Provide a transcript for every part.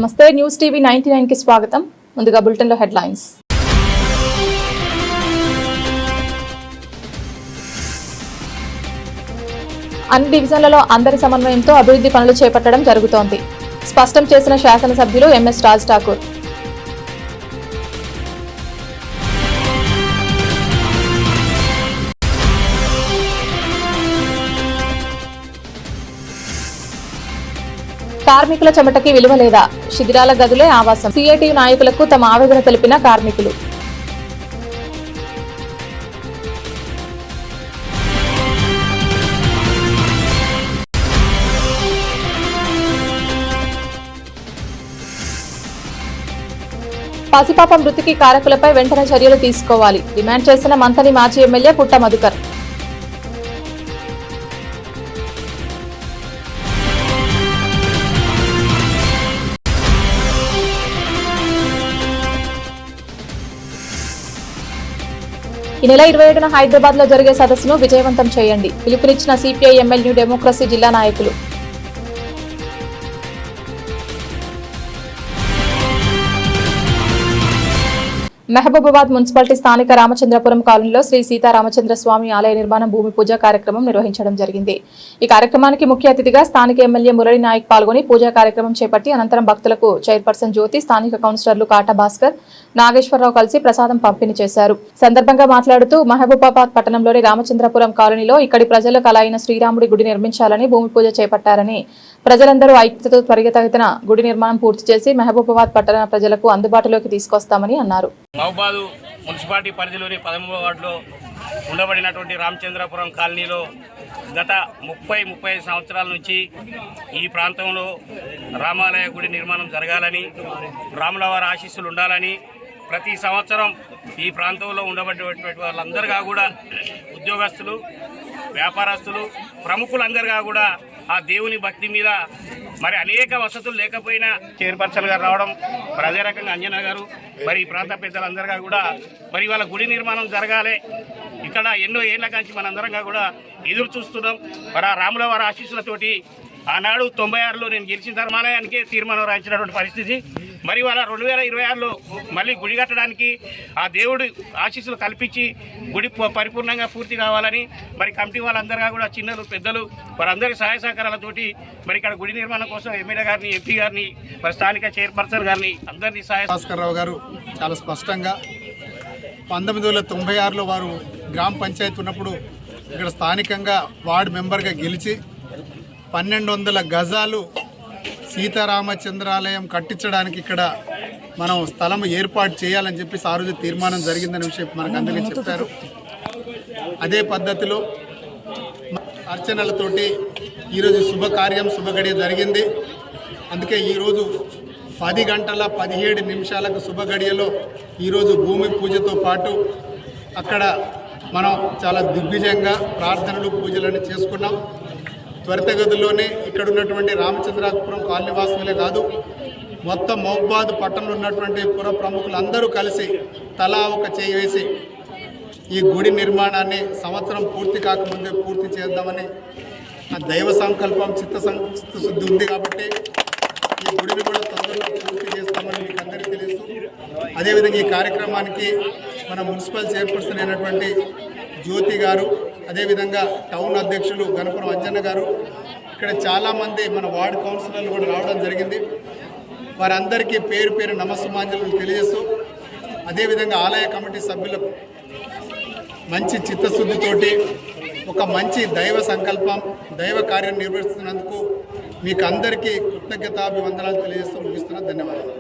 నమస్తే news TV 99 కి స్వాగతం. ముందుగా బులెటిన్ లో హెడ్లైన్స్. అన్ని డివిజన్లలో అందరి సమన్వయంతో అభివృద్ధి పనులు చేపట్టడం జరుగుతోంది. స్పష్టం చేసిన శాసనసభ్యులు ఎంఎస్ రాజ్ ఠాకూర్. కార్మికుల చెమటకి విలువ లేదా? శిథిరాల గదులే ఆవాసం. సిఐటియు నాయకులకు తమ ఆవేదన తెలిపిన కార్మికులు. పసిపాప మృతికి కారకులపై వెంటనే చర్యలు తీసుకోవాలి డిమాండ్ చేసిన మంథని మాజీ ఎమ్మెల్యే పుట్ట మధుకర్. ఈ నెల 27న హైదరాబాద్ లో జరిగే సదస్సును విజయవంతం చేయండి పిలుపునిచ్చిన సిపిఐ ఎంఎల్ న్యూ డెమోక్రసీ జిల్లా నాయకులు. మహబూబాబాద్ మున్సిపాలిటీ స్థానిక రామచంద్రపురం కాలనీలో శ్రీ సీతారామచంద్ర స్వామి ఆలయ నిర్మాణం భూమి పూజ కార్యక్రమం నిర్వహించడం జరిగింది. ఈ కార్యక్రమానికి ముఖ్య అతిథిగా స్థానిక ఎమ్మెల్యే మురళి నాయక్ పాల్గొని పూజా కార్యక్రమం చేపట్టి అనంతరం భక్తులకు చైర్పర్సన్ జ్యోతి, స్థానిక కౌన్సిలర్లు కాటా భాస్కర్, నాగేశ్వరరావు కలిసి ప్రసాదం పంపిణీ చేశారు. సందర్భంగా మాట్లాడుతూ మహబూబాబాద్ పట్టణంలోని రామచంద్రపురం కాలనీలో ఇక్కడి ప్రజలకు కలయిన శ్రీరాముడి గుడి నిర్మించాలని భూమి పూజ చేపట్టారని, ప్రజలందరూ ఐక్యతతో త్వరితగతిన గుడి నిర్మాణం పూర్తి చేసి మహబూబాబాద్ పట్టణ ప్రజలకు అందుబాటులోకి తీసుకొస్తామని అన్నారు. మహబూబాద్ మున్సిపాలిటీ పరిధిలోని 13వ వార్డులో ఉండబడినటువంటి రామచంద్రపురం కాలనీలో గత 30-35 సంవత్సరాల నుంచి ఈ ప్రాంతంలో రామాలయ గుడి నిర్మాణం జరగాలని, రాములవారి ఆశీస్సులు ఉండాలని ప్రతి సంవత్సరం ఈ ప్రాంతంలో ఉండబడినటువంటి వాళ్ళందరిగా కూడా ఉద్యోగస్తులు, వ్యాపారస్తులు, ప్రముఖులందరిగా కూడా ఆ దేవుని భక్తి మీద మరి అనేక వసతులు లేకపోయినా చైర్పర్సన్ గారు రావడం, మరి అదే రకంగా అంజనా గారు, మరి ఈ ప్రాంత పెద్దలందరిగా కూడా మరి వాళ్ళ గుడి నిర్మాణం జరగాలి, ఇక్కడ ఎన్నో ఏళ్ల నుంచి మనందరంగా కూడా ఎదురు చూస్తున్నాం. మరి ఆ రాముల వారి ఆశీస్సులతోటి ఆనాడు 96లో నేను గెలిచిన ధర్మాలయానికే తీర్మానం రాయించినటువంటి పరిస్థితి. మరి వాళ్ళ 2026లో మళ్ళీ గుడి కట్టడానికి ఆ దేవుడు ఆశీస్సులు కల్పించి గుడి పరిపూర్ణంగా పూర్తి కావాలని మరి కమిటీ వాళ్ళందరిగా కూడా చిన్నలు పెద్దలు వారందరి సహాయ సహకారాలతోటి మరి ఇక్కడ గుడి నిర్మాణం కోసం ఎమ్మెల్యే గారిని, ఎంపీ గారిని, మరి స్థానిక చైర్పర్సన్ గారిని అందరినీ భాస్కర్రావు గారు చాలా స్పష్టంగా 1996లో వారు గ్రామ పంచాయతీ ఉన్నప్పుడు ఇక్కడ స్థానికంగా వార్డు మెంబర్గా గెలిచి 1200 గజాలు సీతారామచంద్రాలయం కట్టించడానికి ఇక్కడ మనం స్థలం ఏర్పాటు చేయాలని చెప్పేసి ఆ రోజు తీర్మానం జరిగిందనే విషయం మనకు అందరికీ చెప్పారు. అదే పద్ధతిలో అర్చనలతోటి ఈరోజు శుభకార్యం శుభగడియ జరిగింది. అందుకే ఈరోజు 10 గంటల 17 నిమిషాలకు శుభగడియలో ఈరోజు భూమి పూజతో పాటు అక్కడ మనం చాలా దిగ్విజయంగా ప్రార్థనలు పూజలను చేసుకున్నాం. త్వరితగతిలోనే ఇక్కడ ఉన్నటువంటి రామచంద్రాపురం కాలనీవాసులే కాదు, మొత్తం మహబూబాబాద్ పట్టణంలో ఉన్నటువంటి పుర ప్రముఖులందరూ కలిసి తలా ఒక చేయి వేసి ఈ గుడి నిర్మాణాన్ని సంవత్సరం పూర్తి కాకముందే పూర్తి చేద్దామని ఆ దైవ సంకల్పం చిత్తశుద్ధి ఉంది కాబట్టి ఈ గుడిని కూడా తొందరలో పూర్తి చేస్తామని మీకు అందరికీ తెలుసు. అదేవిధంగా ఈ కార్యక్రమానికి మన మున్సిపల్ చైర్పర్సన్ అయినటువంటి జ్యోతి గారు, అదేవిధంగా టౌన్ అధ్యక్షులు గణపురం అంజన్న గారు, ఇక్కడ చాలామంది మన వార్డు కౌన్సిలర్లు కూడా రావడం జరిగింది. వారందరికీ పేరు పేరు నమస్సుమాంజలు తెలియజేస్తూ, అదేవిధంగా ఆలయ కమిటీ సభ్యులకు మంచి చిత్తశుద్ధితోటి ఒక మంచి దైవ సంకల్పం, దైవ కార్యం నిర్వహిస్తున్నందుకు మీకు అందరికీ కృతజ్ఞతాభివందనాలు తెలియజేస్తూ ముగిస్తున్నా. ధన్యవాదాలు.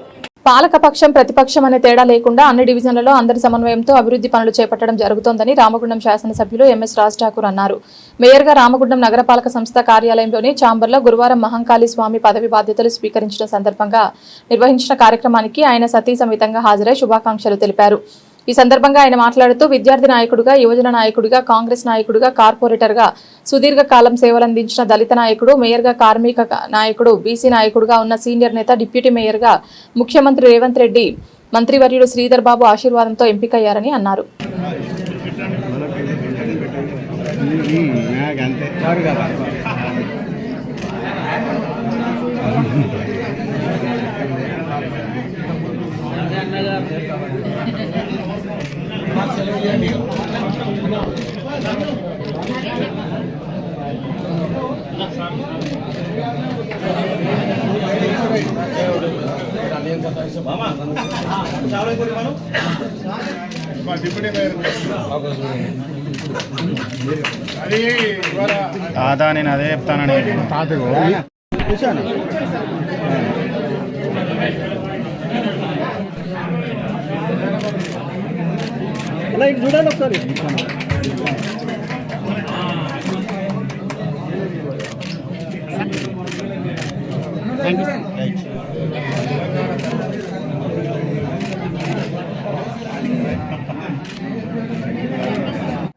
పాలకపక్షం ప్రతిపక్షం అనే తేడా లేకుండా అన్ని డివిజన్లలో అందరి సమన్వయంతో అభివృద్ధి పనులు చేపట్టడం జరుగుతోందని రామగుండం శాసనసభ్యులు ఎంఎస్ రాజ్ ఠాకూర్ అన్నారు. మేయర్గా రామగుండం నగరపాలక సంస్థ కార్యాలయంలోని ఛాంబర్లో గురువారం మహంకాళి స్వామి పదవి బాధ్యతలు స్వీకరించిన సందర్భంగా నిర్వహించిన కార్యక్రమానికి ఆయన సతీ సమేతంగా హాజరై శుభాకాంక్షలు తెలిపారు. ఈ సందర్భంగా ఆయన మాట్లాడుతూ విద్యార్థి నాయకుడిగా, యువజన నాయకుడిగా, కాంగ్రెస్ నాయకుడిగా, కార్పొరేటర్గా సుదీర్ఘకాలం సేవలందించిన దళిత నాయకుడు, మేయర్గా కార్మిక నాయకుడు, బీసీ నాయకుడిగా ఉన్న సీనియర్ నేత, డిప్యూటీ మేయర్గా ముఖ్యమంత్రి రేవంత్ రెడ్డి, మంత్రివర్యుడు శ్రీధర్ బాబు ఆశీర్వాదంతో ఎంపికయ్యారని అన్నారు. తాత నేను అదే చెప్తానని తాతకు చూడండి ఒకసారి.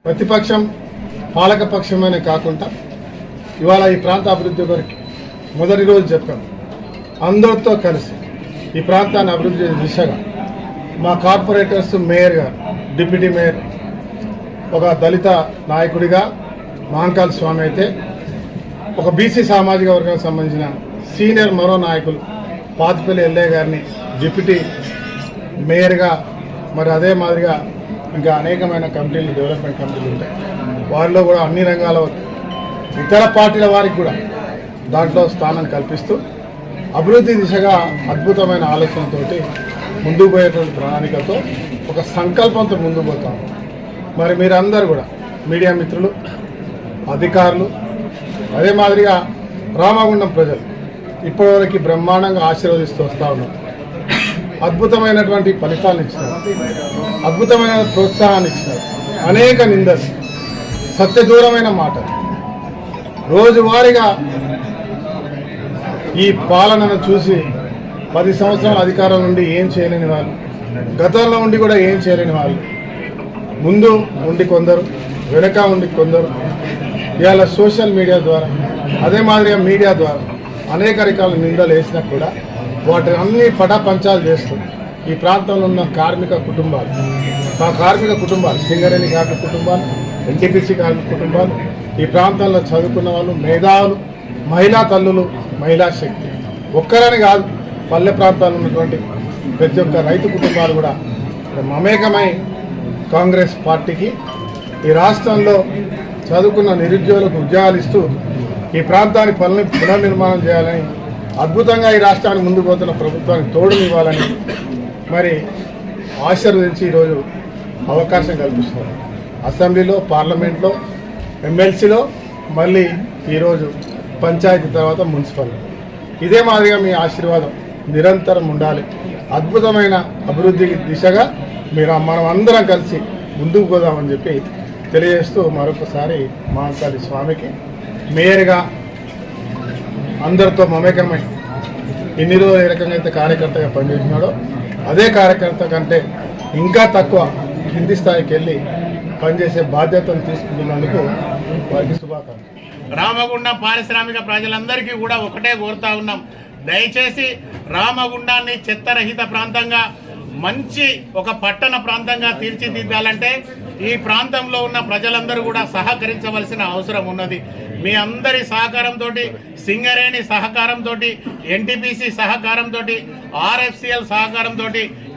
ప్రతిపక్షం పాలకపక్షమనే కాకుండా ఇవాళ ఈ ప్రాంత అభివృద్ధి కొరకు మొదటి రోజు చెప్పాం. అందరితో కలిసి ఈ ప్రాంతాన్ని అభివృద్ధి చేసే దిశగా మా కార్పొరేటర్స్, మేయర్ గారు, డిప్యూటీ మేయర్, ఒక దళిత నాయకుడిగా మహంకాళ స్వామి అయితే, ఒక బీసీ సామాజిక వర్గానికి సంబంధించిన సీనియర్ మరో నాయకులు పాతిపల్లి ఎల్ఏ గారిని డిప్యూటీ మేయర్గా, మరి అదే మాదిరిగా ఇంకా అనేకమైన కమిటీలు, డెవలప్మెంట్ కమిటీలు ఉంటాయి. వారిలో కూడా అన్ని రంగాల ఇతర పార్టీల వారికి కూడా దాంట్లో స్థానం కల్పిస్తూ అభివృద్ధి దిశగా అద్భుతమైన ఆలోచనతోటి ముందుకు పోయేటువంటి ప్రణాళికతో ఒక సంకల్పంతో ముందుకు పోతాం. మరి మీరందరూ కూడా మీడియా మిత్రులు, అధికారులు, అదే మాదిరిగా రామగుండం ప్రజలు ఇప్పటివరకు బ్రహ్మాండంగా ఆశీర్వదిస్తూ వస్తూ ఉన్నారు. అద్భుతమైనటువంటి ఫలితాలను ఇచ్చినారు, అద్భుతమైన ప్రోత్సాహాన్ని ఇచ్చినారు. అనేక నిందలు, సత్యదూరమైన మాటలు, రోజువారీగా ఈ పాలనను చూసి 10 సంవత్సరాల అధికారం నుండి ఏం చేయలేని వాళ్ళు, గతంలో ఉండి కూడా ఏం చేయలేని వాళ్ళు, ముందు ఉండి కొందరు, వెనక ఉండి కొందరు, ఇవాళ సోషల్ మీడియా ద్వారా, అదే మాదిరిగా మీడియా ద్వారా అనేక రకాల నిందలు వేసినా కూడా వాటిని అన్ని పటాపంచాలు చేస్తూ ఈ ప్రాంతంలో ఉన్న కార్మిక కుటుంబాలు, సింగరేణి కార్మిక కుటుంబాలు, ఎన్టీపీసీ కార్మిక కుటుంబాలు, ఈ ప్రాంతంలో చదువుకున్న వాళ్ళు, మేధావులు, మహిళా తల్లులు, మహిళా శక్తి, ఒక్కరని కాదు, పల్లె ప్రాంతాల్లో ఉన్నటువంటి ప్రతి ఒక్క రైతు కుటుంబాలు కూడా మమేకమై కాంగ్రెస్ పార్టీకి ఈ రాష్ట్రంలో చదువుకున్న నిరుద్యోగులకు ఉద్యోగాలు ఇస్తూ ఈ ప్రాంతాన్ని పునర్నిర్మాణం చేయాలని, అద్భుతంగా ఈ రాష్ట్రాన్ని ముందుకు పోతున్న ప్రభుత్వానికి తోడునివ్వాలని మరి ఆశీర్వదించి ఈరోజు అవకాశం కల్పిస్తున్నారు. అసెంబ్లీలో, పార్లమెంట్లో, ఎమ్మెల్సీలో, మళ్ళీ ఈరోజు పంచాయతీ, తర్వాత మున్సిపల్. ఇదే మాదిరిగా మీ ఆశీర్వాదం నిరంతరం ఉండాలి. అద్భుతమైన అభివృద్ధి దిశగా మనం అందరం కలిసి ముందుకు పోదామని చెప్పి తెలియజేస్తూ మరొకసారి మహంకాళి స్వామికి మేయర్గా అందరితో మమేకమై ఎన్ని రోజులు ఏ రకంగా అయితే కార్యకర్తగా పనిచేసినాడో అదే కార్యకర్త కంటే ఇంకా తక్కువ కింది స్థాయికి వెళ్ళి పనిచేసే బాధ్యతను తీసుకుంటున్నందుకు వారికి శుభాకాంక్షలు. రామగుండం పారిశ్రామిక ప్రజలందరికీ కూడా ఒకటే కోరుతా ఉన్నాం, దయచేసి రామగుండాన్ని చెత్తరహిత ప్రాంతంగా, మంచి ఒక పట్టణ ప్రాంతంగా తీర్చిదిద్దాలంటే ఈ ప్రాంతంలో ఉన్న ప్రజలందరూ కూడా సహకరించవలసిన అవసరం ఉన్నది. మీ అందరి సహకారంతో, సింగరేణి సహకారంతో, ఎన్టీపీసీ సహకారంతో, ఆర్ఎఫ్సిఎల్ సహకారంతో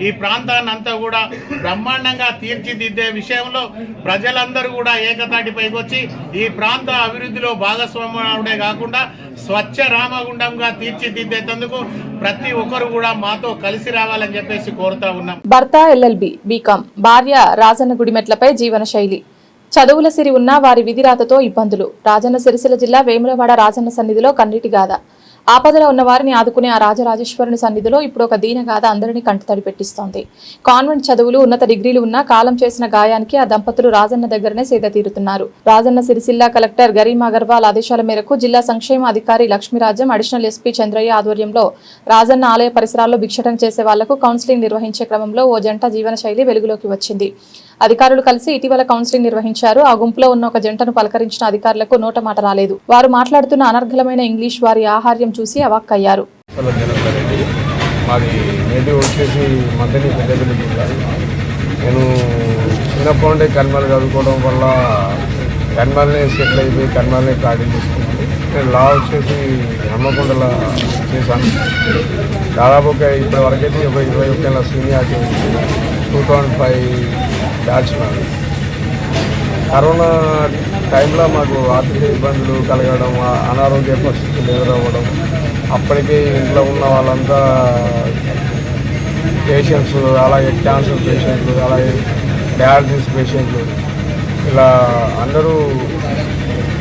ఈ ప్రాంతాన్ని అంతా కూడా బ్రహ్మాండంగా తీర్చిదిద్దే విషయంలో ప్రజలందరూ కూడా ఏకతాటిపైకి వచ్చి ఈ ప్రాంత అభివృద్ధిలో భాగస్వామ్యమే కాకుండా స్వచ్ఛ రామగుండంగా తీర్చిదిద్దేందుకు ప్రతి ఒక్కరు కూడా మాతో కలిసి రావాలని చెప్పేసి కోరుతా ఉన్నాం. భర్త ఎల్ఎల్బి, బీకాం, భార్య రాజన్న గుడిమెట్లపై జీవన శైలి, చదువుల సిరి ఉన్న వారి విధిరాతతో ఇబ్బందులు. రాజన్న సిరిసిల్ల జిల్లా వేములవాడ రాజన్న సన్నిధిలో కన్నీటి గాథ. ఆపదలో ఉన్న వారిని ఆదుకునే ఆ రాజరాజేశ్వరుని సన్నిధిలో ఇప్పుడు ఒక దీనగాథ అందరినీ కంటతడి పెట్టిస్తోంది. కాన్వెంట్ చదువులు, ఉన్నత డిగ్రీలు ఉన్నా కాలం చేసిన గాయానికి ఆ దంపతులు రాజన్న దగ్గరనే సేద తీరుతున్నారు. రాజన్న సిరిసిల్ల కలెక్టర్ గరీం అగర్వాల్ ఆదేశాల మేరకు జిల్లా సంక్షేమ అధికారి లక్ష్మీరాజ్యం, అడిషనల్ ఎస్పీ చంద్రయ్య ఆధ్వర్యంలో రాజన్న ఆలయ పరిసరాల్లో భిక్షటం చేసే వాళ్లకు కౌన్సిలింగ్ నిర్వహించే క్రమంలో ఓ జంట జీవన శైలి వెలుగులోకి వచ్చింది. అధికారులు కలిసి ఇటీవల కౌన్సిలింగ్ నిర్వహించారు. ఆ గుంపులో ఉన్న ఒక జంటను పలకరించిన అధికారులకు నోట మాట రాలేదు. వారు మాట్లాడుతున్న అనర్గళమైన ఇంగ్లీష్, వారి ఆహార్యం చూసి అవాక్కయ్యారు. మాది నేటివ్ వచ్చేసి మండలి పెద్దపల్లి జిల్లా. నేను చిన్నప్పటి నుండి కర్మలు చదువుకోవడం వల్ల కర్మల్ని సెటిల్ అయిపోయి కర్మల్ని ప్రాక్టీస్ చేసుకున్నాను. నేను లా వచ్చేసి హమ్మకొండలో చేశాను. దాదాపు ఇప్పటి వరకైతే ఒక 21 ఏళ్ళ సీనియారిటీ ఉంది. 2005 బ్యాచ్ నాది. కరోనా టైంలో మాకు ఆర్థిక ఇబ్బందులు కలగడం, అనారోగ్య పరిస్థితులు ఎదురవ్వడం, అప్పటికే ఇంట్లో ఉన్న వాళ్ళంతా పేషెంట్స్, అలాగే క్యాన్సర్ పేషెంట్లు, అలాగే డయాలసిస్ పేషెంట్లు, ఇలా అందరూ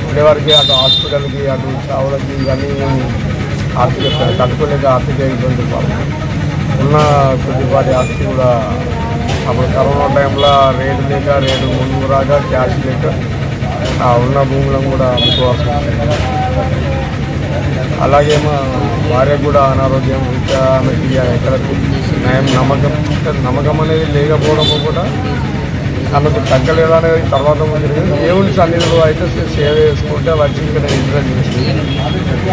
ఉండేవారికి అటు హాస్పిటల్కి అటు చావులకి ఇవన్నీ ఆర్థిక తట్టుకోలేక ఆర్థిక ఇబ్బందులు పడుతుంది. ఉన్న కొద్దిపాటి ఆస్తి కూడా అప్పుడు కరోనా టైంలో రేటు ముందుకు రాక క్యాష్ లేక ఉన్న భూములను కూడా అమ్ముకోవాల్సి వచ్చింది. అలాగే మా భార్య కూడా అనారోగ్యం ఇంకా ఆమెకి ఎక్కడ నమ్మకం అనేది లేకపోవడం కూడా ఆమెకు తగ్గలేదనేది తర్వాత దేవుని సన్నిధిలో అయితే సేవ చేసుకుంటే వచ్చి ఇక్కడ నిద్ర చేసి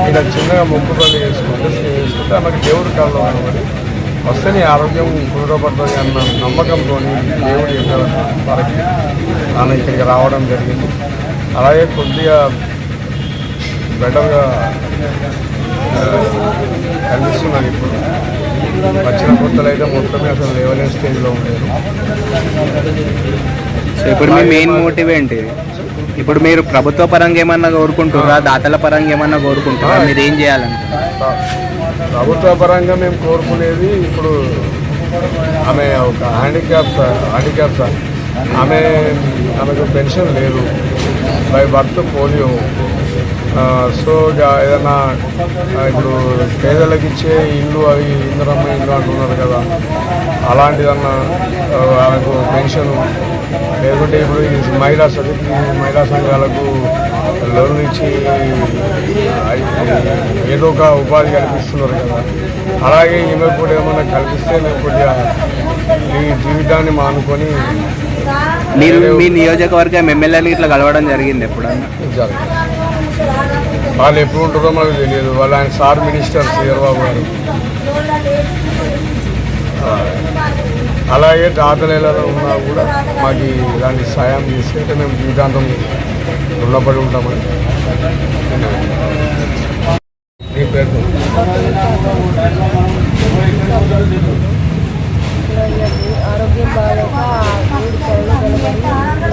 ఇలా చిన్నగా మొక్కుబడి చేసుకుంటే ఆమెకు దేవుడి కళ్ళు అనబడి వస్తే నీ ఆరోగ్యం కుదురపడుతుంది అన్న నమ్మకంతో దేవుడి యొక్క వరకు ఆమె ఇక్కడికి రావడం జరిగింది. అలాగే కొద్దిగా బెటర్గా కనిపిస్తున్నాను. ఇప్పుడు వచ్చిన కొత్తలు అయితే మొత్తమే అసలు లేవలేని స్టేజ్లో ఉండేది. సో ఇప్పుడు మీ మెయిన్ మోటివ్ ఏంటి? ఇప్పుడు మీరు ప్రభుత్వ పరంగా ఏమన్నా కోరుకుంటారా, దాతల పరంగా ఏమన్నా కోరుకుంటారా, మీరు ఏం చేయాలనుకుంటున్నారు? ప్రభుత్వ పరంగా మేము కోరుకునేది ఇప్పుడు ఆమె ఒక హ్యాండిక్యాప్ సార్, ఆమెకు పెన్షన్ లేదు, బై బర్త్ పోలియో. సో ఏదన్నా ఇప్పుడు పేదలకు ఇచ్చే ఇల్లు అవి ఇందిరమ్మ ఇల్లు అంటున్నారు కదా, అలాంటిదన్నా ఆమెకు పెన్షన్ లేకుంటే ఇప్పుడు ఈ మహిళా సంఘాలకు లోన్లు ఇచ్చి ఏదో ఒక ఉపాధి కల్పిస్తున్నారు కదా, అలాగే ఈమె కూడా ఏమన్నా కల్పిస్తే మేము కొద్దిగా ఈ జీవితాన్ని మానుకొని. మీరు మీ నియోజకవర్గం ఎమ్మెల్యేలు ఇట్లా కలవడం జరిగింది ఎప్పుడన్నా? వాళ్ళు ఎప్పుడు ఉంటుందో మనకు తెలియదు. వాళ్ళు ఆయన సార్ మినిస్టర్ శ్రీధర్బాబు గారు. అలాగే దాతలేలలో ఉన్నా కూడా మాకు ఇలాంటి సాయం చేస్తే మేము జీవితాంతం రుణపడి ఉంటామని. నీ పేరు ఆరోగ్యం బాగాలేక మూడు కళ్ళు కలబడి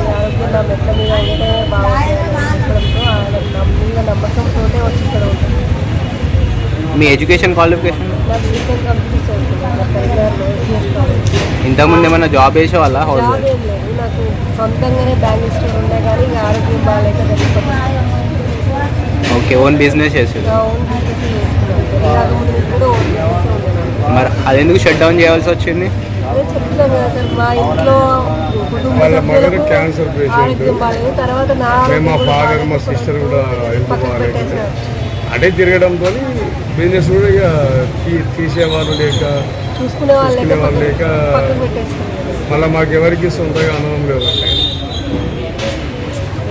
ఆరోగ్యం నా మెట్ల మీద ఉంటే బాగుంటుందంతో మీద నమ్మకంతో వచ్చి ఇక్కడ ఉంటుంది. మీ ఎడ్యుకేషన్ క్వాలిఫికేషన్? నాకు బీటెక్ కంప్లీట్ అవుతుంది. కరీంనగర్లో సిఎస్ కాలేజ్. ఇంతకుముందు ఏమైనా జాబ్ చేసే వాళ్ళ? హౌస్ జాబ్ ఏం లేదు, నాకు సొంతంగానే బ్యాంక్ స్టోర్ ఉన్నా కానీ ఇంకా ఆరోగ్యం బాగాలేక తెలియకపోతే ఓకే, ఓన్ బిజినెస్ చేసేది. ఓన్ బిజినెస్ చేసుకున్నాను. తెలియకముందు ఇప్పుడు ఓన్ బిజినెస్ ఉండేది. మరి అది ఎందుకు షట్ డౌన్ చేయాల్సి వచ్చింది? అదే చెప్తున్నాం కదా సార్, మా ఇంట్లో వాళ్ళ మదర్ క్యాన్సర్ పేషెంట్, ఆరోగ్యం బాగాలేదు. తర్వాత నా మా ఫాదర్ మా సిస్టర్ కూడా హెల్త్ పక్కన బాగాలేదు. పెట్టేసారు. అదే తిరగడంతో బిజినెస్ కూడా ఇక తీసేవాళ్ళు లేక చూసుకునే వాళ్ళు లేక పక్కన పెట్టేసుకున్నారు. మళ్ళీ మాకెవరికి సొంతగా అనుభవం లేదు.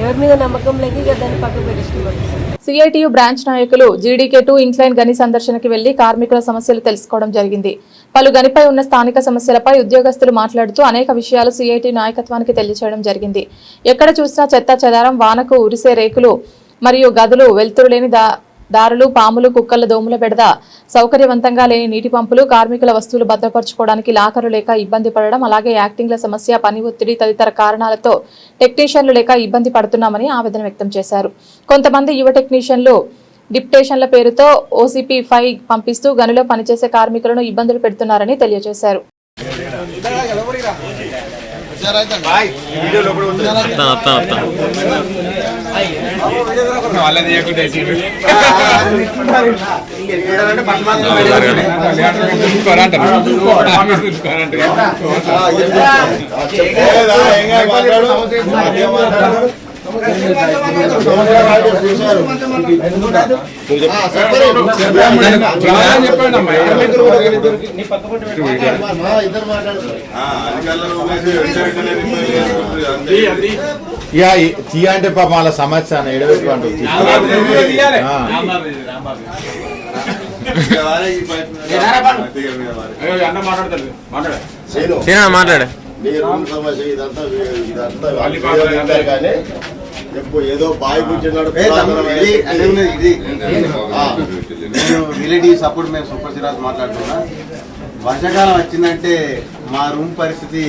ఎవరి మీద నమ్మకం లేక ఇక దాన్ని పక్కన పెట్టేసుకున్నారు. సిఐటియు బ్రాంచ్ నాయకులు జీడీకే2 ఇంక్లైన్ గని సందర్శనకి వెళ్లి కార్మికుల సమస్యలు తెలుసుకోవడం జరిగింది. పలు గనిపై ఉన్న స్థానిక సమస్యలపై ఉద్యోగస్తులు మాట్లాడుతూ అనేక విషయాలు సిఐటి నాయకత్వానికి తెలియజేయడం జరిగింది. ఎక్కడ చూసినా చెత్త చెదారం, వానకు ఉరిసే రేకులు మరియు గదులు, వెలుతురు లేని దారులు, పాములు, కుక్కల దోముల బెడద, సౌకర్యవంతంగా లేని నీటి పంపులు, కార్మికుల వస్తువులు భద్రపరచుకోవడానికి లాకరు లేక ఇబ్బంది పడడం, అలాగే యాక్టింగ్ల సమస్య, పని ఒత్తిడి తదితర కారణాలతో టెక్నీషియన్లు లేక ఇబ్బంది పడుతున్నామని ఆవేదన వ్యక్తం చేశారు. కొంతమంది యువ టెక్నీషియన్లు డిప్యుటేషన్ల పేరుతో OCP 5 పంపిస్తూ గనిలో పనిచేసే కార్మికులను ఇబ్బందులు పెడుతున్నారని తెలియజేశారు. తీయ అంటే పాప వాళ్ళ సమస్య ఎడబెట్టుకుంటుంది. మాట్లాడే ఏదో బాయ్ కూర్చున్నాడు. రిలేటివ్స్ అప్పుడు మేము సూపర్ సిరాజ్ మాట్లాడుతున్నా. వర్షాకాలం వచ్చిందంటే మా రూమ్ పరిస్థితి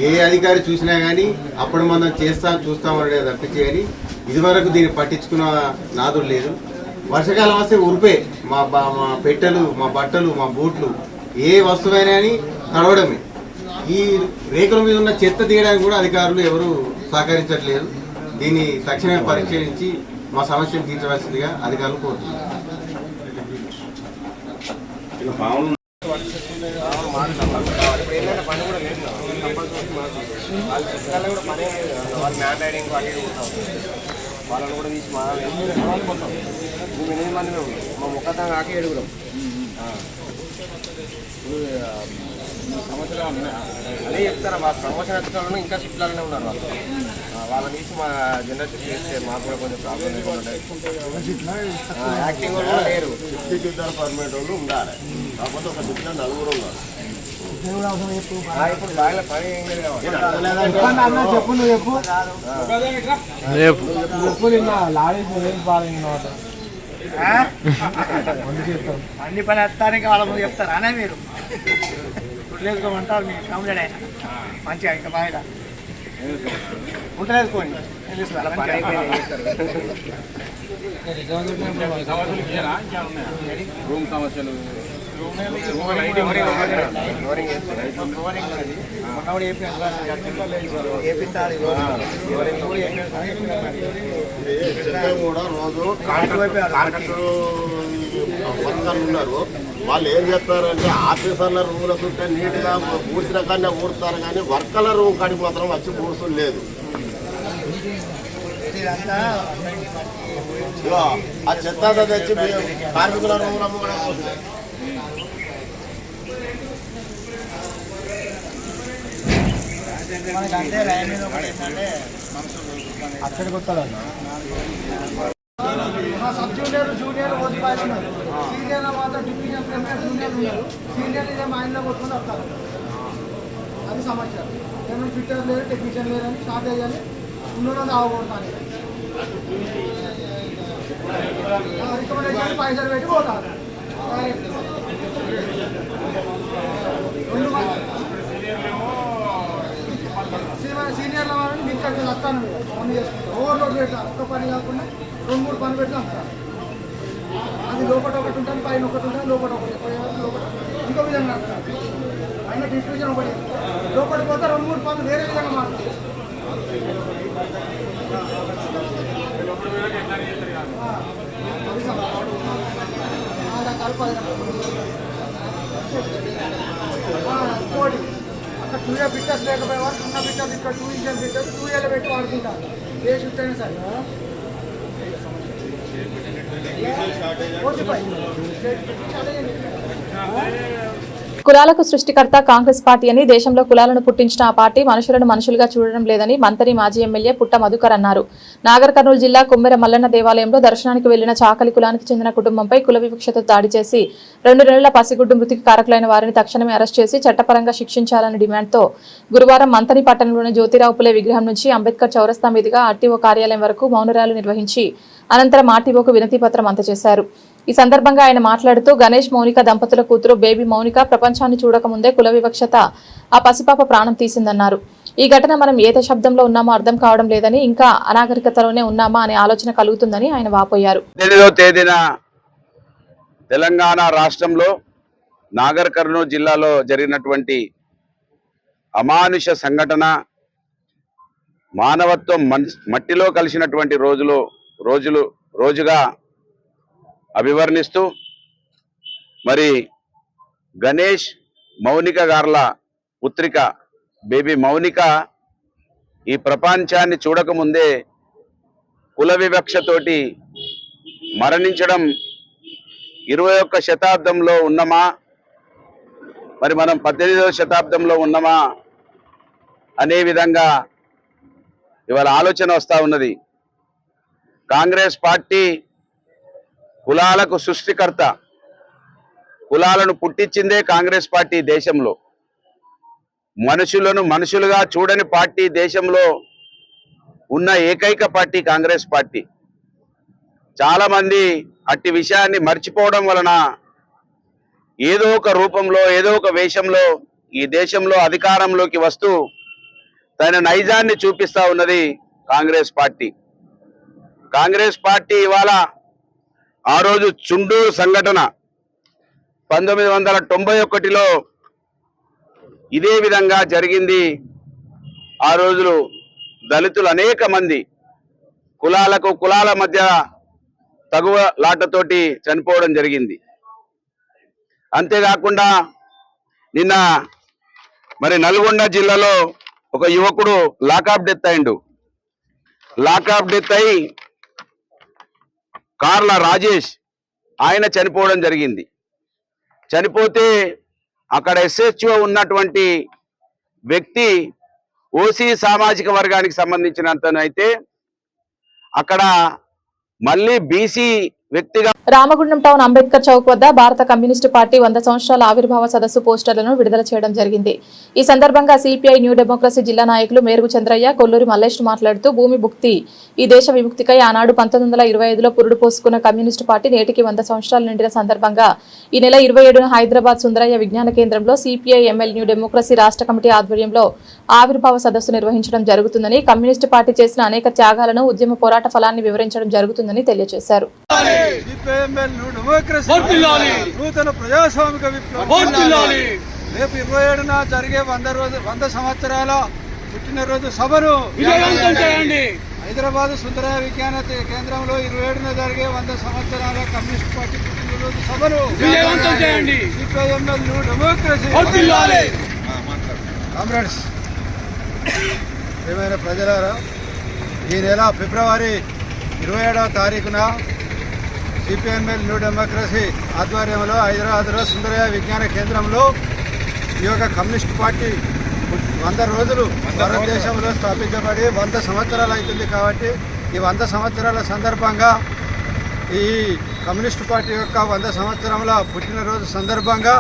ఏ అధికారి చూసినా కానీ అప్పుడు మనం చూస్తాం అనేది తప్పించి కానీ ఇదివరకు దీన్ని పట్టించుకున్న నాదుడు లేదు. వర్షాకాలం వస్తే ఉరిపే మా పెట్టెలు, మా బట్టలు, మా బూట్లు ఏ వస్తువైనా అని తడవడమే. ఈ రేకుల మీద ఉన్న చెత్త తీయడానికి కూడా అధికారులు ఎవరు సహకరించట్లేదు. దీన్ని తక్షణమే పరిశీలించి మా సమస్యను తీర్చవలసిందిగా అధికారులు కోరుతున్నారు. వాళ్ళని కూడా తీసి మా 8 మంది మా ముఖతం కాక 7. సంవత్సరం అదే చెప్తారా, మా ప్రమోషన్ అధికారులు ఇంకా షిఫ్ట్లోనే ఉన్నారు. వాళ్ళని తీసి మా జనరేషన్ చేస్తే మాకు కూడా కొంచెం ప్రాబ్లం యాక్టింగ్ కూడా లేరు. పర్మనెంట్ వాళ్ళు ఉండాలి, కాకపోతే ఒక షిఫ్ట్లో 4 ఉన్నారు. ఇప్పుడు బాగా పని ఏం లేదు అన్ని పని వస్తానికి వాళ్ళ ముందు చెప్తారు అనే మీరు గుడ్లేసుకోమంటారు. మీరు కంప్లీట్ అయినా మంచిగా ఇంకా బాగా ఉంటలేసుకోండి. రూమ్ సమస్యలు కూడా రోజు కాంట్రాక్టర్ ఉన్నారు. వాళ్ళు ఏం చేస్తారంటే ఆఫీసర్ల రూమ్ల చుట్టూ నీట్గా పూడ్చిన కన్నా ఊడుస్తారు, కానీ వర్కర్ల రూమ్ కాడికి మాత్రం వచ్చి పూడుస్తుంది లేదు. ఆ చెత్త తెచ్చి కార్మికుల రూమ్లో కూడా పోతుంది. అక్కడికి వస్తాడన్న సబ్ జూనియర్ జూనియర్ ఓడిపోయినారు. సీనియర్ మాత్రం డివిజన్ ప్రీమియర్ జూనియర్ ఉన్నారు. సీనియర్ ఇదే మా ఇంట్లో కొట్టుకుని వస్తారు. అది సమస్య. ఏమైనా ఫిట్టర్ లేరు, టెక్నీషియన్ లేరని స్టార్ట్ అయ్యాలి. ఉన్నోళ్ళు ఆగకూడతాను రికమెండేషన్ పైసలు పెట్టి పోతారు. సీనియర్ల వాళ్ళని మీ ఇక్కడికి వస్తాను పని చేసుకుంటారు. ఓవర్లోడ్ పెట్టా ఒక్క పని కాకుండా 2-3 పని పెట్టి వస్తారు. అది లోపల ఒకటి ఉంటుంది, పైన ఒకటి ఉంటుంది, లోపల ఒకటి లోపల ఇంకో విధంగా నడుస్తారు. పైన డిస్ట్రిబ్యూషన్ ఒకటి, లోపలికి పోతే 2-3 పనులు వేరే విధంగా మారుతాయి. ఇంకోటి అక్కడ 2 ఇయర్ ఫిట్టర్స్ లేకపోయేవారు, ఉన్న ఫిట్టర్స్ ఇక్కడ 2 ఇంజన్ ఫిట్టర్స్ 2 ఇయర్లు పెట్టి వాడుకుంటారు. ఏ షిఫ్ట్ అయినా సరే కులాలకు సృష్టికర్త కాంగ్రెస్ పార్టీ అని, దేశంలో కులాలను పుట్టించిన ఆ పార్టీ మనుషులను మనుషులుగా చూడడం లేదని మంత్రి మాజీ ఎమ్మెల్యే పుట్ట మధుకర్ అన్నారు. నాగర్ కర్నూలు జిల్లా కుమ్మెర మల్లన్న దేవాలయంలో దర్శనానికి వెళ్లిన చాకలి కులానికి చెందిన కుటుంబంపై కుల వివక్షతో దాడి చేసి 2 నెలల పసిగుడ్డు మృతికి కారకులైన వారిని తక్షణమే అరెస్ట్ చేసి చట్టపరంగా శిక్షించాలనే డిమాండ్తో గురువారం మంతని పట్టణంలోని జ్యోతిరావు పులే విగ్రహం నుంచి అంబేద్కర్ చౌరస్తా మీదుగా ఆర్టీఓ కార్యాలయం వరకు మౌన ర్యాలీ నిర్వహించి అనంతరం ఆర్టీఓకు వినతి పత్రం అందజేశారు. ఈ సందర్భంగా ఆయన మాట్లాడుతూ గణేష్ మౌనిక దంపతుల కూతురు బేబీ మౌనిక ప్రపంచాన్ని చూడకముందే కుల వివక్షత ఆ పసిపాప ప్రాణం తీసిందన్నారు. ఈ ఘటన మనం ఏ దశాబ్దంలో ఉన్నామో అర్థం కావడం లేదని, ఇంకా అనాగరికతలోనే ఉన్నామా అనే ఆలోచన కలుగుతుందని ఆయన వాపోయారు. 8వ తేదీన తెలంగాణ రాష్ట్రంలో నాగర్ కర్నూలు జిల్లాలో జరిగినటువంటి అమానుష సంఘటన మానవత్వం మట్టిలో కలిసినటువంటి రోజుగా అభివర్ణిస్తూ మరి గణేష్ మౌనిక గార్ల పుత్రిక బేబీ మౌనిక ఈ ప్రపంచాన్ని చూడకముందే కుల వివక్షతోటి మరణించడం 21వ శతాబ్దంలో ఉన్నామా, మరి మనం 18వ శతాబ్దంలో ఉన్నామా అనే విధంగా ఇవాళ ఆలోచన వస్తూ ఉన్నది. కాంగ్రెస్ పార్టీ కులాలకు సృష్టికర్త, కులాలను పుట్టించిందే కాంగ్రెస్ పార్టీ. దేశంలో మనుషులను మనుషులుగా చూడని పార్టీ దేశంలో ఉన్న ఏకైక పార్టీ కాంగ్రెస్ పార్టీ. చాలా మంది అట్టి విషయాన్ని మర్చిపోవడం వలన ఏదో ఒక రూపంలో ఏదో ఒక వేషంలో ఈ దేశంలో అధికారంలోకి వస్తూ తన నైజాన్ని చూపిస్తా ఉన్నది కాంగ్రెస్ పార్టీ. కాంగ్రెస్ పార్టీ ఇవాళ ఆ రోజు చుండూరు సంఘటన 1991లో ఇదే విధంగా జరిగింది. ఆ రోజులు దళితులు అనేక మంది కులాల మధ్య తగువలాటతోటి చనిపోవడం జరిగింది. అంతేకాకుండా నిన్న మరి నల్గొండ జిల్లాలో ఒక యువకుడు లాకప్ డెత్ అయిండు. లాకప్ డెత్ అయి కార్ల రాజేష్ ఆయన చనిపోవడం జరిగింది. చనిపోతే అక్కడ SHO ఉన్నటువంటి వ్యక్తి ఓసీ సామాజిక వర్గానికి సంబంధించినంతనైతే అక్కడ మళ్ళీ బీసీ వ్యక్తిగా రామగుండం టౌన్ అంబేద్కర్ చౌక్ వద్ద భారత కమ్యూనిస్టు పార్టీ 100 సంవత్సరాల ఆవిర్భావ సదస్సు పోస్టర్లను విడుదల చేయడం జరిగింది. ఈ సందర్భంగా సిపిఐ న్యూ డెమోక్రసీ జిల్లా నాయకులు మేరుగు చంద్రయ్య, కొల్లూరి మల్లేష్ మాట్లాడుతూ భూమి భుక్తి ఈ దేశ విముక్తికై ఆనాడు 1925లో పురుడు పోసుకున్న కమ్యూనిస్టు పార్టీ నేటికి 100 సంవత్సరాలు నిండిన సందర్భంగా ఈ నెల 27న హైదరాబాద్ సుందరయ్య విజ్ఞాన కేంద్రంలో సిపిఐ ఎంఎల్ న్యూ డెమోక్రసీ రాష్ట్ర కమిటీ ఆధ్వర్యంలో ఆవిర్భావ సదస్సు నిర్వహించడం జరుగుతుందని, కమ్యూనిస్టు పార్టీ చేసిన అనేక త్యాగాలను, ఉద్యమ పోరాట ఫలాన్ని వివరించడం జరుగుతుందని తెలియజేశారు. నూతన ప్రజాస్వామిక విప్లవం రేపు 27న జరిగే 100 సంవత్సరాల పుట్టినరోజు సభను హైదరాబాద్ సుందరయ్య విజ్ఞాన కేంద్రంలో 27న జరిగే 100 సంవత్సరాల కమ్యూనిస్ట్ పార్టీ పుట్టినరోజు సభను న్యూ డెమోక్రసీ. కామ్రేడ్స్, ప్రియమైన ప్రజలారా, ఈ నెల ఫిబ్రవరి 27వ తారీఖున సిపిఎంఎల్ న్యూ డెమోక్రసీ ఆధ్వర్యంలో హైదరాబాద్లో సుందరయ్య విజ్ఞాన కేంద్రంలో ఈ యొక్క కమ్యూనిస్ట్ పార్టీ 100 రోజులు భారతదేశంలో స్థాపించబడి 100 సంవత్సరాలు అవుతుంది. కాబట్టి ఈ 100 సంవత్సరాల సందర్భంగా ఈ కమ్యూనిస్ట్ పార్టీ యొక్క 100 సంవత్సరముల పుట్టినరోజు సందర్భంగా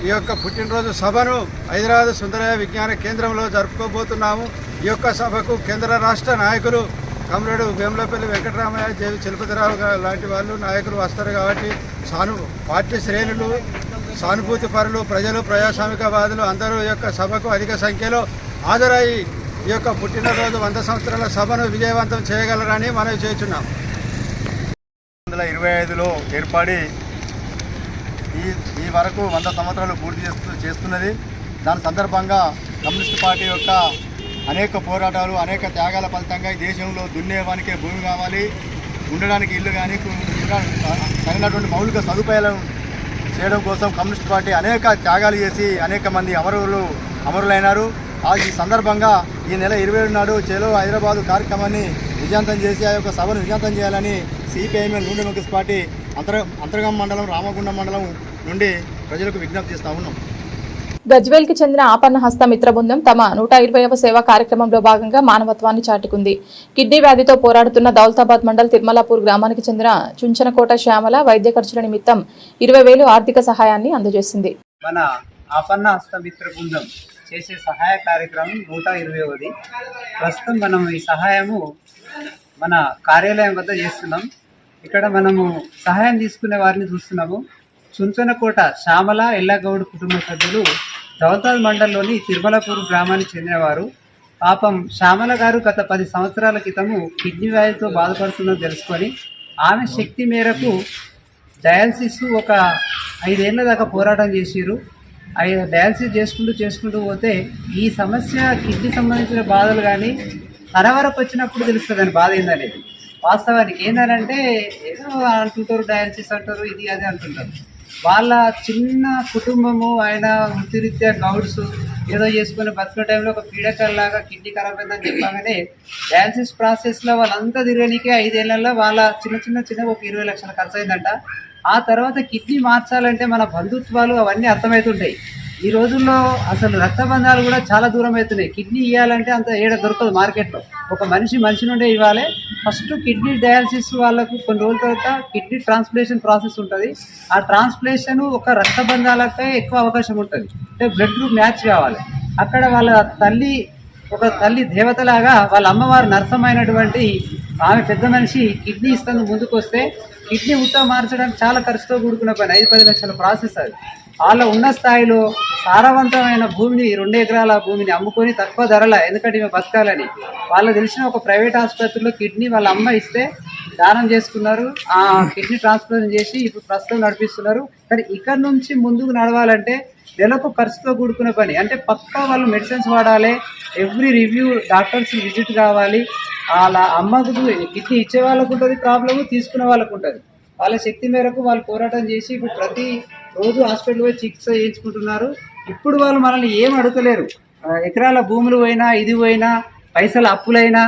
ఈ యొక్క పుట్టినరోజు సభను హైదరాబాద్ సుందరయ్య విజ్ఞాన కేంద్రంలో జరుపుకోబోతున్నాము. ఈ యొక్క సభకు కేంద్ర రాష్ట్ర నాయకులు కమ్రేడు వేములపల్లి వెంకటరామయ్య, జేవి చలపతిరావు లాంటి వాళ్ళు నాయకులు వస్తారు. కాబట్టి పార్టీ శ్రేణులు, సానుభూతి పరులు, ప్రజలు, ప్రజాస్వామికవాదులు అందరూ ఈ యొక్క సభకు అధిక సంఖ్యలో హాజరై ఈ యొక్క పుట్టినరోజు 100 సంవత్సరాల సభను విజయవంతం చేయగలరని మనవి చేస్తున్నాం. 1925లో ఏర్పడి ఈ వరకు 100 సంవత్సరాలు పూర్తి చేస్తున్నది. దాని సందర్భంగా కమ్యూనిస్ట్ పార్టీ యొక్క అనేక పోరాటాలు, అనేక త్యాగాల ఫలితంగా ఈ దేశంలో దున్నేవానికే భూమి కావాలి, ఉండడానికి ఇల్లు కానీ, తగినటువంటి మౌలిక సదుపాయాలను చేయడం కోసం కమ్యూనిస్ట్ పార్టీ అనేక త్యాగాలు చేసి అనేక మంది అమరులైనారు. ఈ సందర్భంగా ఈ నెల 27 నాడు చేలో హైదరాబాదు కార్యక్రమాన్ని విజయవంతం చేసి ఆ యొక్క సభను విజయవంతం చేయాలని CPIML new democracy party Antargam మండలం, రామగుండం మండలం నుండి ప్రజలకు విజ్ఞప్తి చేస్తా ఉన్నాం. గజ్వేల్కి చెందిన ఆపన్న హస్త మిత్ర బృందం తమ 120వ సేవా కార్యక్రమంలో భాగంగా మానవత్వాన్ని చాటుకుంది. కిడ్నీ వ్యాధితో పోరాడుతున్న దౌలతాబాద్ మండల్ తిరుమలాపూర్ గ్రామానికి చెందిన చుంచనకోట శ్యామల వైద్య ఖర్చుల నిమిత్తం 20,000 ఆర్థిక సహాయాన్ని అందజేసింది. మన ఆపన్న హస్త మిత్ర బృందం చేసే సహాయ కార్యక్రమం 120వది. ప్రస్తుతం మనం ఈ సహాయము మన కార్యాలయం వద్ద చేస్తున్నాం. ఇక్కడ మనము సహాయం తీసుకునే వారిని చూస్తున్నాము. చుంచనకోట శ్యామల ఎల్లగౌడ్ కుటుంబ సభ్యులు దౌలతాబాద్ మండలంలోని తిరుమలాపూర్ గ్రామానికి చెందినవారు. పాపం శ్యామల గారు గత 10 సంవత్సరాల క్రితము కిడ్నీ వ్యాధితో బాధపడుతుందని తెలుసుకొని ఆమె శక్తి మేరకు డయాలసిస్ ఒక 5 ఏళ్ల దాకా పోరాటం చేసిరు. డయాలసిస్ చేసుకుంటూ పోతే ఈ సమస్య కిడ్నీ సంబంధించిన బాధలు కానీ తనవరకు వచ్చినప్పుడు తెలుస్తుందని బాధ ఏందనేది. వాస్తవానికి ఏంటంటే ఏదో అంటుంటారు, డయాలసిస్ అంటారు, ఇది అది అంటుంటారు. వాళ్ళ చిన్న కుటుంబము, ఆయన వృత్తిరీత్యా గౌడ్స్ ఏదో చేసుకుని బతుకునే టైంలో ఒక పీడకల్లాగా కిడ్నీ ఖరాబ్ అయిందని చెప్పగానే డయాలసిస్ ప్రాసెస్లో వాళ్ళంతా తిరగనికే 5 ఏళ్లలో వాళ్ళ చిన్న ఒక 20 లక్షల ఖర్చు అయిందంట. ఆ తర్వాత కిడ్నీ మార్చాలంటే మన బంధుత్వాలు అవన్నీ అర్థమవుతుంటాయి. ఈ రోజుల్లో అసలు రక్తబంధాలు కూడా చాలా దూరం అవుతున్నాయి. కిడ్నీ ఇవ్వాలంటే అంత ఏడ దొరకదు మార్కెట్లో. ఒక మనిషి నుండే ఇవ్వాలి. ఫస్ట్ కిడ్నీ డయాలసిస్ వాళ్ళకు కొన్ని రోజుల తర్వాత కిడ్నీ ట్రాన్స్ప్లేషన్ ప్రాసెస్ ఉంటుంది. ఆ ట్రాన్స్ప్లేషన్ ఒక రక్తబంధాలపై ఎక్కువ అవకాశం ఉంటుంది. అంటే బ్లడ్ గ్రూప్ మ్యాచ్ కావాలి. అక్కడ వాళ్ళ తల్లి దేవతలాగా వాళ్ళ అమ్మవారు నర్సమైనటువంటి ఆమె పెద్ద మనిషి కిడ్నీ ఇస్తాను ముందుకు వస్తే కిడ్నీ మార్చడానికి చాలా ఖర్చుతో కూడుకున్న పని. 5-10 లక్షల ప్రాసెస్ అది. వాళ్ళ ఉన్న స్థాయిలో సారవంతమైన భూమిని 2 ఎకరాల భూమిని అమ్ముకొని తక్కువ ధరల, ఎందుకంటే మేము బతకాలని వాళ్ళు తెలిసిన ఒక ప్రైవేట్ ఆసుపత్రిలో కిడ్నీ వాళ్ళ అమ్మ ఇస్తే దానం చేసుకున్నారు. ఆ కిడ్నీ ట్రాన్స్ప్లాంట్ చేసి ఇప్పుడు ప్రస్తుతం నడిపిస్తున్నారు. కానీ ఇక్కడ నుంచి ముందుకు నడవాలంటే నెలకు ఖర్చుతో కూడుకునే పని. అంటే పక్కా వాళ్ళు మెడిసిన్స్ వాడాలి, ఎవ్రీ రివ్యూ డాక్టర్స్ విజిట్ కావాలి. వాళ్ళ అమ్మకు కిడ్నీ ఇచ్చే వాళ్ళకు ఉంటుంది ప్రాబ్లము, తీసుకునే వాళ్ళకు ఉంటుంది. వాళ్ళ శక్తి మేరకు వాళ్ళు పోరాటం చేసి ఇప్పుడు ప్రతి రోజు హాస్పిటల్ పోయి చికిత్స చేయించుకుంటున్నారు. ఇప్పుడు వాళ్ళు మనల్ని ఏం అడుగుతలేరు. ఎకరాల భూములు పోయినా, ఇది పోయినా, పైసల అప్పులైనా,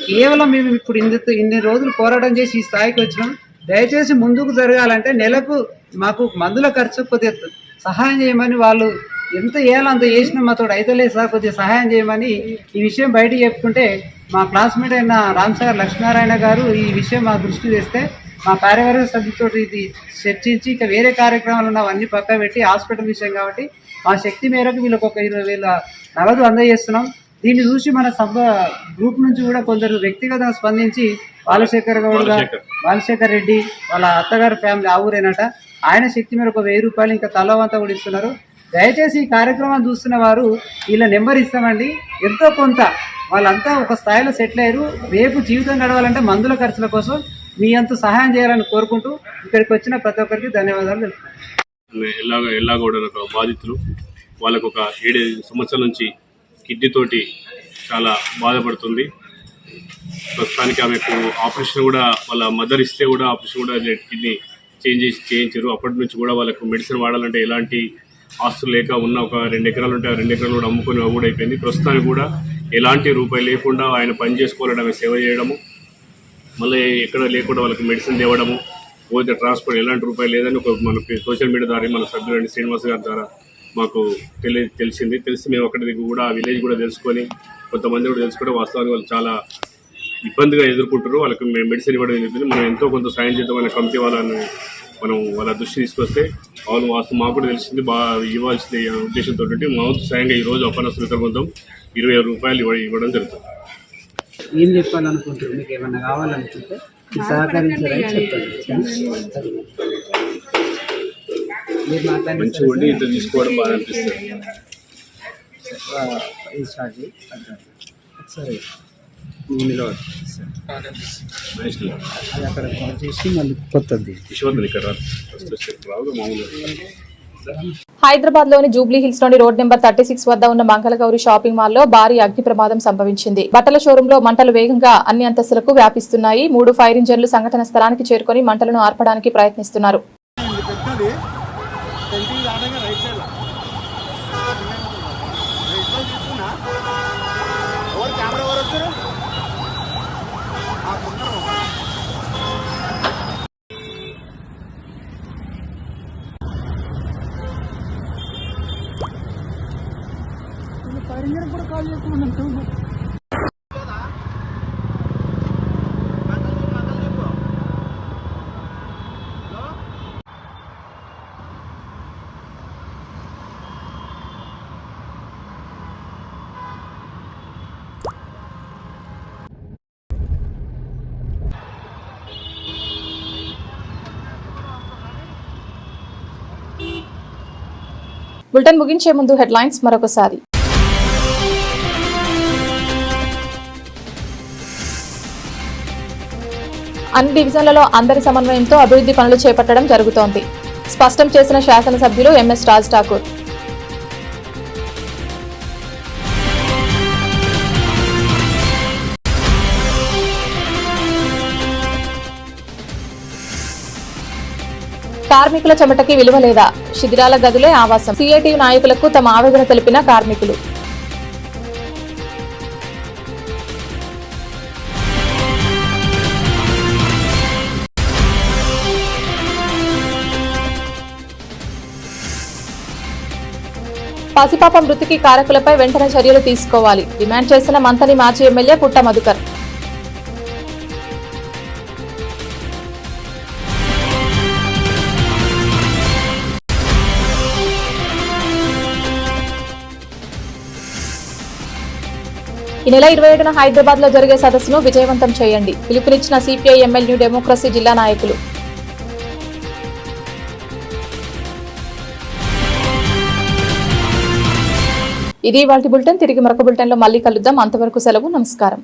కేవలం మేము ఇప్పుడు ఇన్ని రోజులు పోరాటం చేసి ఈ స్థాయికి వచ్చినాం. దయచేసి ముందుకు జరగాలంటే నెలకు మాకు మందుల ఖర్చు కొద్దిగా సహాయం చేయమని, వాళ్ళు ఎంత చేయాలో అంత చేసినా మాతో అయితలేదు సార్, కొద్దిగా సహాయం చేయమని ఈ విషయం బయటికి చెప్పుకుంటే మా క్లాస్మేట్ అయిన రామ్సాగర్ లక్ష్మీనారాయణ గారు ఈ విషయం మా దృష్టి తెస్తే మా కార్యవర్గ సభ్యులతో ఇది చర్చించి ఇక వేరే కార్యక్రమాలు ఉన్నవన్నీ పక్క పెట్టి హాస్పిటల్ విషయం కాబట్టి మా శక్తి మేరకు వీళ్ళకి ఒక 20,000 నగదు అందజేస్తున్నాం. దీన్ని చూసి మన సభ గ్రూప్ నుంచి కూడా కొందరు వ్యక్తిగతంగా స్పందించి బాలశేఖర్ రెడ్డి వాళ్ళ అత్తగారి ఫ్యామిలీ ఆ ఊరేనట, ఆయన శక్తి మేరకు ఒక 1000 రూపాయలు ఇంకా తలవంతా కూడా ఇస్తున్నారు. దయచేసి ఈ కార్యక్రమాన్ని చూస్తున్న వారు వీళ్ళ నెంబర్ ఇస్తామండి. ఎంతో కొంత వాళ్ళంతా ఒక స్థాయిలో సెటిల్ అయ్యారు. రేపు జీవితం గడవాలంటే మందుల ఖర్చుల కోసం మీ అంత సహాయం చేయాలని కోరుకుంటూ ఇక్కడికి వచ్చిన ప్రతి ఒక్కరికి ధన్యవాదాలు తెలుపుతున్నాను. ఎల్లాగౌడ బాధితులు, వాళ్ళకు ఒక 7 సంవత్సరాల నుంచి కిడ్నీ తోటి చాలా బాధపడుతుంది. ప్రస్తుతానికి ఆమెకు ఆపరేషన్ కూడా వాళ్ళ మదర్ ఇస్తే కూడా ఆపరేషన్ కూడా కిడ్నీ చేయించారు. అప్పటి నుంచి కూడా వాళ్ళకు మెడిసిన్ వాడాలంటే ఎలాంటి ఆస్తులు లేక ఉన్న ఒక 2 ఎకరాలు ఉంటే ఆ 2 ఎకరాలు కూడా అమ్ముకొని కూడా అయిపోయింది. ప్రస్తుతానికి కూడా ఎలాంటి రూపాయి లేకుండా ఆయన పని చేసుకోవాలని ఆమె సేవ చేయడము, మళ్ళీ ఎక్కడ లేకుండా వాళ్ళకి మెడిసిన్ తేవడము, పోతే ట్రాన్స్పోర్ట్ ఎలాంటి రూపాయలు లేదని ఒక మనకి సోషల్ మీడియా ద్వారా మన సభ్యులని శ్రీనివాస్ గారి ద్వారా మాకు తెలిసి మేము అక్కడికి కూడా ఆ విలేజ్ కూడా తెలుసుకొని కొంతమంది కూడా తెలుసుకుంటే వాస్తవానికి వాళ్ళు చాలా ఇబ్బందిగా ఎదుర్కొంటారు. వాళ్ళకి మెడిసిన్ ఇవ్వడం చెప్పింది. మనం ఎంతో కొంత సాయం చేద్దామనే కమిటీ మనం వాళ్ళ దృష్టి తీసుకొస్తే వాళ్ళు మాకు కూడా తెలిసింది బాగా ఇవ్వాల్సిన ఉద్దేశంతో మా వంతు సాయంగా ఈరోజు అపన్న స్వీకరించడం 20,000 రూపాయలు ఇవ్వడం జరుగుతుంది. ఏం చెప్పాలనుకుంటారు, మీకు ఏమన్నా కావాలనుకుంటే సహకరించాలని చెప్తాను. మీరు మంచిగా ఉండి ఇంత తీసుకోవడం బాగా అనిపిస్తుంది. సరే అది అక్కడ చేసి మళ్ళీ కొత్తది ఇక్కడ మామూలుగా హైదరాబాద్ లోని జూబ్లీ హిల్స్ లోని రోడ్ నెంబర్ 36 వద్ద ఉన్న మంగళగౌరి షాపింగ్ మాల్ లో భారీ అగ్ని ప్రమాదం సంభవించింది. బట్టల షోరూమ్ లో మంటలు వేగంగా అన్ని అంతస్తులకు వ్యాపిస్తున్నాయి. 3 ఫైర్ ఇంజన్లు సంఘటన స్థలానికి చేరుకొని మంటలను ఆర్పడానికి ప్రయత్నిస్తున్నారు. బులెటిన్ ముగించే ముందు హెడ్లైన్స్ మరొకసారి. అన్ని డివిజన్లలో అందరి సమన్వయంతో అభివృద్ధి పనులు చేపట్టడం జరుగుతోంది. స్పష్టం చేసిన శాసనసభ్యులు ఎంఎస్ రాజ్ ఠాకూర్. కార్మికుల చెమటకి విలువ లేదా? శిథిరాల గదులే ఆవాసం. సిఐటియు నాయకులకు తమ ఆవేదన తెలిపిన కార్మికులు. పసిపాప మృతికి కారకులపై వెంటనే చర్యలు తీసుకోవాలి డిమాండ్ చేసిన మంతని మాజీ ఎమ్మెల్యే పుట్ట మధుకర్. ఈ నెల 27న హైదరాబాద్ లో జరిగే సదస్సును విజయవంతం చేయండి పిలుపునిచ్చిన సిపిఐ ఎంఎల్ న్యూ డెమోక్రసీ జిల్లా నాయకులు. ఇది వాటి బులెటిన్. తిరిగి మరొక బులెటిన్లో మళ్ళీ కలుద్దాం. అంతవరకు సెలవు. నమస్కారం.